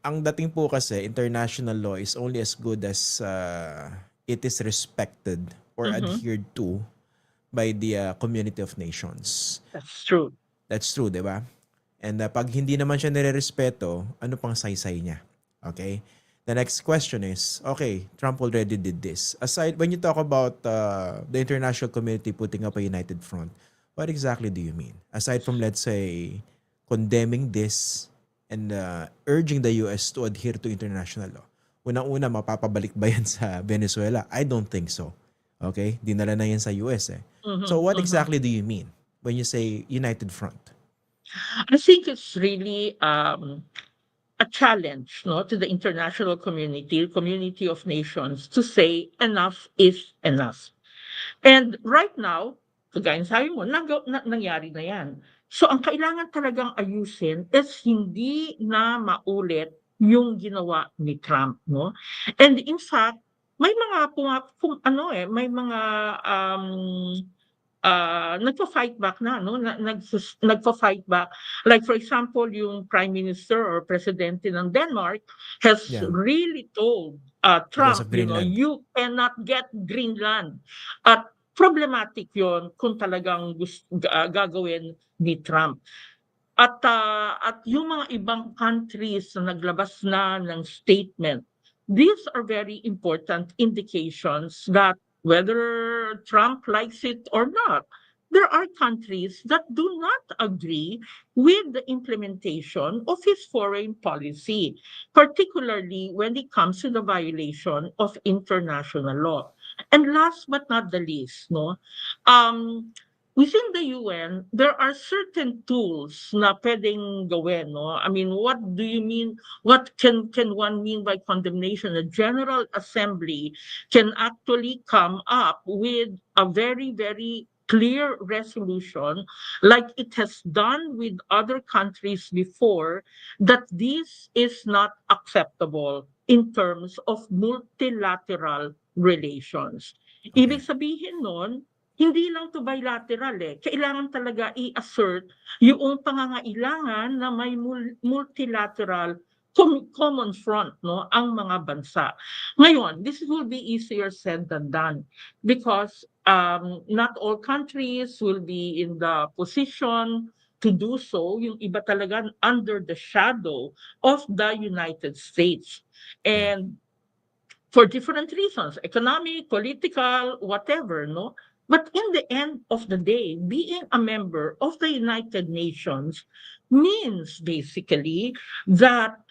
Ang dating po kasi, international law is only as good as it is respected or Mhm. adhered to by the community of nations. That's true. That's true, di ba? And pag hindi naman siya nire-respeto, ano pang saysay niya? Okay? The next question is, okay, Trump already did this. Aside, when you talk about the international community putting up a united front, what exactly do you mean? Aside from, let's say, condemning this and urging the US to adhere to international law, unang-una, mapapabalik ba yan sa Venezuela? I don't think so. Okay? Dinala na yan sa US eh. So Mhm, what mhm. exactly do you mean when you say united front? I think it's really a challenge, no, to the international community, community of nations, to say enough is enough. And right now, kagaya ng sabi mo, nangyari na yan. So ang kailangan talagang ayusin is hindi na maulit yung ginawa ni Trump, no? And in fact, may mga may mga um nagfa-fight back na 'no, nagfa-fight back. Like for example, yung Prime Minister or presidente ng Denmark has Yeah, really told, because Trump, of you know, Greenland. "You cannot get Greenland." At problematic yon kung talagang gagawin ni Trump. At yung mga ibang countries na naglabas na ng statement, these are very important indications that whether Trump likes it or not, there are countries that do not agree with the implementation of his foreign policy, particularly when it comes to the violation of international law. And last but not the least, no, within the UN, there are certain tools na pwedeng gawin, no? I mean, what do you mean? What can one mean by condemnation? The General Assembly can actually come up with a very, very clear resolution, like it has done with other countries before, that this is not acceptable in terms of multilateral relations. Ibig Okay. sabihin nun, hindi lang to bilateral eh. Kailangan talaga i-assert yung pangangailangan na may multilateral common front, no, ang mga bansa. Ngayon, this will be easier said than done because not all countries will be in the position to do so. Yung iba talaga under the shadow of the United States. Yeah. And for different reasons, economic, political, whatever, no? But in the end of the day, being a member of the United Nations means basically that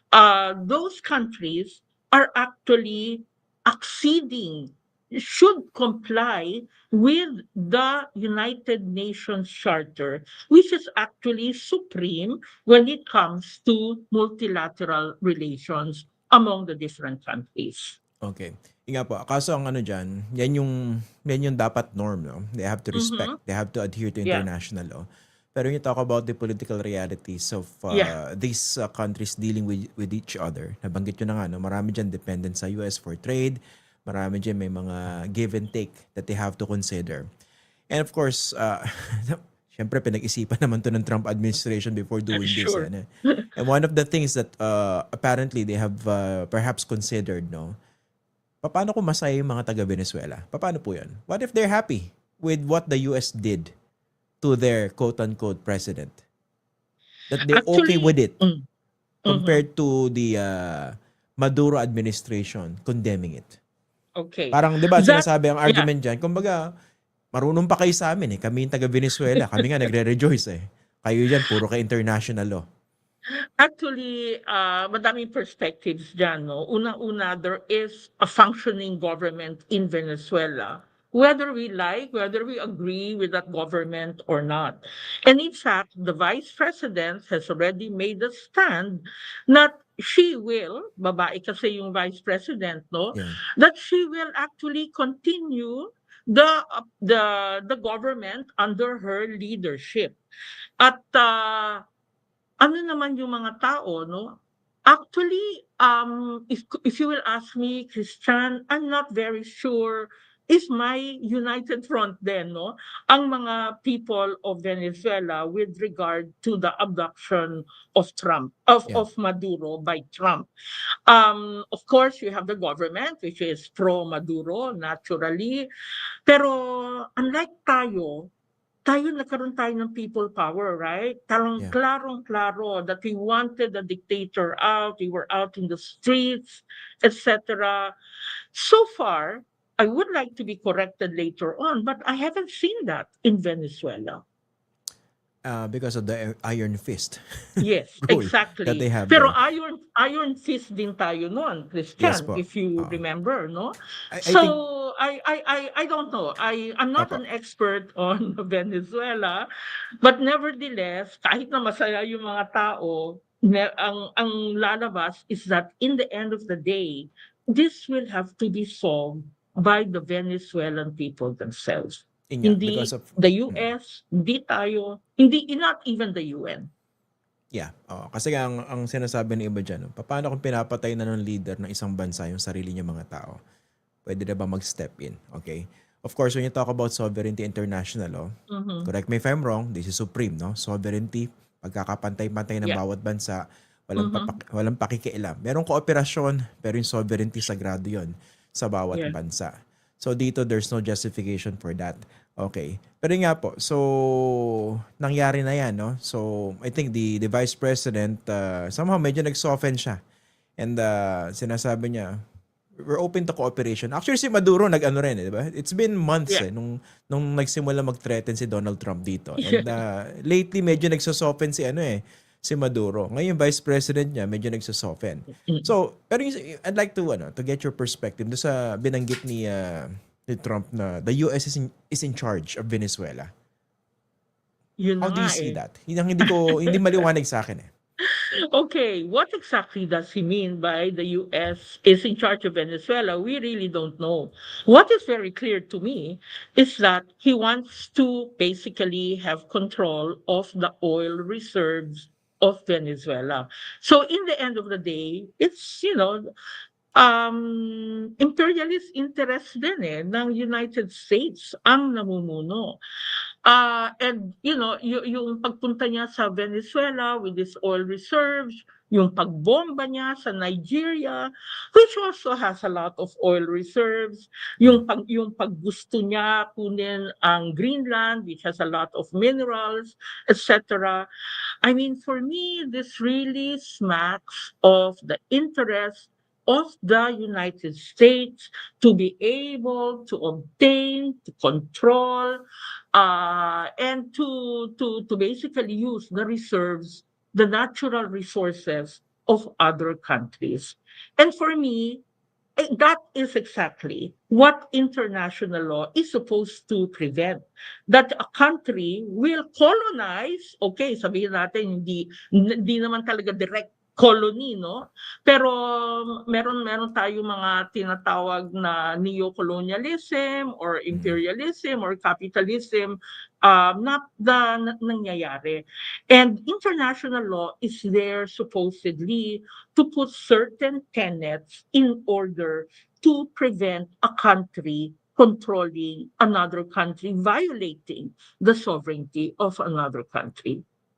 those countries are actually acceding, should comply with the United Nations Charter, which is actually supreme when it comes to multilateral relations among the different countries. Okay. Yun nga po, kaso ang ano diyan, yan yung dapat norm, no? They have to respect, Mhm. they have to adhere to Yeah. international law. Pero when you talk about the political realities of Yeah. these countries dealing with each other, nabanggit nyo na nga, no? Marami dyan dependent sa US for trade, marami dyan may mga give and take that they have to consider. And of course, syempre pinag-isipan naman to ng Trump administration before I'm doing this. sure. Ano? And one of the things that apparently they have perhaps considered, no? Paano kung masaya yung mga taga-Venezuela? Paano po yun? What if they're happy with what the US did to their quote-unquote president? That they're okay Actually, with it mhm. compared to the Maduro administration condemning it. Okay. Parang, di ba, That sinasabi ang yeah. argument dyan, kumbaga, marunong pa kayo sa amin eh. Kami yung taga-Venezuela. Kami nga nagre-rejoice eh. Kayo dyan, puro ka international law. Actually, madaming perspectives diyan, no? Unang-una, there is a functioning government in Venezuela, whether we like, whether we agree with that government or not. And in fact, the vice president has already made a stand that she will, babae kasi yung vice president, no? Yeah. That she will actually continue the government under her leadership. At ano naman yung mga tao 'no, actually, if you will ask me, Christian, I'm not very sure is my united front then, no? Ang mga people of Venezuela with regard to the abduction of Trump, Yeah. of Maduro by Trump. Of course, you have the government, which is pro-Maduro, naturally. Pero unlike tayo nagkaroon tayo ng people power, right? Tarong Yeah. klarong-klaro that we wanted the dictator out, we were out in the streets, etc. So far, I would like to be corrected later on, but I haven't seen that in Venezuela. Because of the iron fist Yes, rule that exactly. they have Pero there. iron fist din tayo noon, Yes Christian, po. if you Oo. remember, no? I So think, I don't know. I'm not opo. an expert on Venezuela, but nevertheless, kahit na masaya yung mga tao, ang lalabas is that in the end of the day, this will have to be solved by the Venezuelan people themselves. Yun nga, because Hindi of, the mm, US, hindi tayo, hindi not even the UN. yeah. Oo. Kasi nga, ang sinasabi ng iba dyan, paano kung pinapatay na ng leader ng isang bansa yung sarili niya mga tao? Pwede na ba mag-step in? Okay? Of course, when you talk about sovereignty international law, Mhm. correct me if I'm wrong, this is supreme, no? Sovereignty, pagkakapantay-pantay ng Yeah. bawat bansa, Mhm. walang pakikialam. Merong kooperasyon, pero yung sovereignty sagrado yon sa bawat Yeah. bansa. So dito, there's no justification for that. Okay. Pero yun nga po, so nangyari na yan, no? So I think the Vice President, somehow medyo nag-soften siya. And sinasabi niya, we're open to cooperation. Actually, si Maduro nag-ano rin, di ba? It's been months Yeah. nung nagsimula mag-threaten si Donald Trump dito. And Yeah. lately, medyo nagsusoften si Maduro. Ngayon, Vice President niya, medyo nagsusoften. Mm. So, pero I'd like to get your perspective doon sa binanggit ni Trump na the US is in charge of Venezuela. Yun How na do nga you see eh. that? Hindi maliwanag sa akin eh. Okay, what exactly does he mean by the US is in charge of Venezuela? We really don't know. What is very clear to me is that he wants to basically have control of the oil reserves of Venezuela. So in the end of the day, it's, imperialist interest din ng United States ang namumuno. And yung pagpunta niya sa Venezuela with his oil reserves, yung pagbomba niya sa Nigeria, which also has a lot of oil reserves, yung paggusto niya kunin ang Greenland, which has a lot of minerals, etc. I mean, for me, this really smacks of the interest of the United States to be able to obtain, to control, and to basically use the reserves, the natural resources of other countries. And for me, that is exactly what international law is supposed to prevent. That a country will colonize, okay, sabihin natin hindi naman talaga direct colony, no? Pero meron tayong mga tinatawag na neo-colonialism or Mm. imperialism or capitalism na nangyayari. And international law is there supposedly to put certain tenets in order to prevent a country controlling another country, violating the sovereignty of another country.